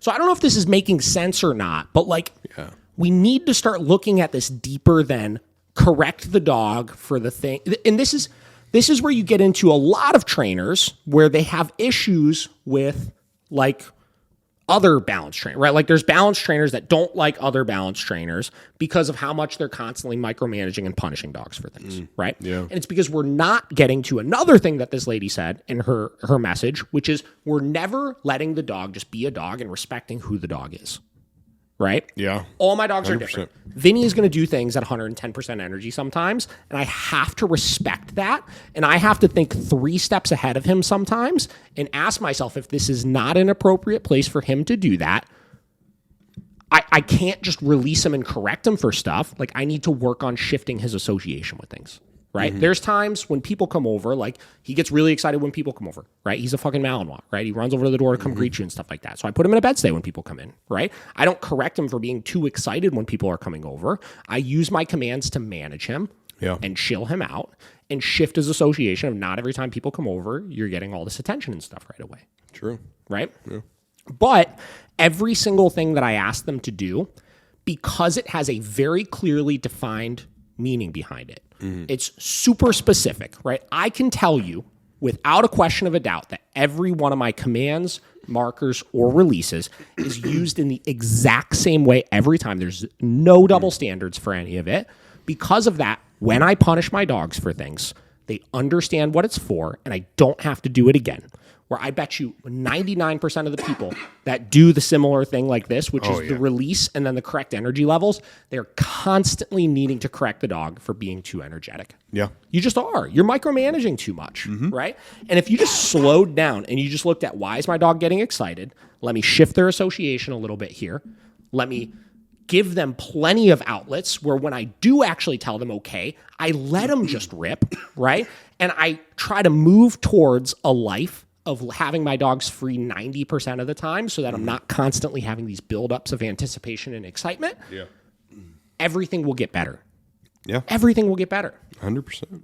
So I don't know if this is making sense or not, but like we need to start looking at this deeper than correct the dog for the thing. And this is where you get into a lot of trainers where they have issues with like other balance trainers, right? Like there's balance trainers that don't like other balance trainers because of how much they're constantly micromanaging and punishing dogs for things, right? Yeah. And it's because we're not getting to another thing that this lady said in her message, which is we're never letting the dog just be a dog and respecting who the dog is, right? Yeah. All my dogs 100%. Are different. Vinny is going to do things at 110% energy sometimes, and I have to respect that, and I have to think 3 steps ahead of him sometimes and ask myself if this is not an appropriate place for him to do that. I can't just release him and correct him for stuff. Like, I need to work on shifting his association with things, right? There's times when people come over, like, he gets really excited when people come over, right? He's a fucking Malinois, right? He runs over to the door to come greet you and stuff like that. So I put him in a bed stay when people come in, right? I don't correct him for being too excited when people are coming over. I use my commands to manage him and chill him out and shift his association of not every time people come over, you're getting all this attention and stuff right away. True. Right? Yeah. But every single thing that I ask them to do, because it has a very clearly defined meaning behind it, it's super specific, right? I can tell you without a question of a doubt that every one of my commands, markers, or releases is used in the exact same way every time. There's no double standards for any of it. Because of that, when I punish my dogs for things, they understand what it's for, and I don't have to do it again. Where I bet you 99% of the people that do the similar thing like this, which is the release and then the correct energy levels, they're constantly needing to correct the dog for being too energetic. Yeah. You just are. You're micromanaging too much, right? And if you just slowed down and you just looked at why is my dog getting excited, let me shift their association a little bit here. Let me give them plenty of outlets where when I do actually tell them, okay, I let them just rip, right? And I try to move towards a life of having my dogs free 90% of the time so that I'm not constantly having these buildups of anticipation and excitement. Yeah. Everything will get better. Yeah. Everything will get better. 100%.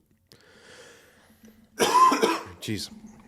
Jeez.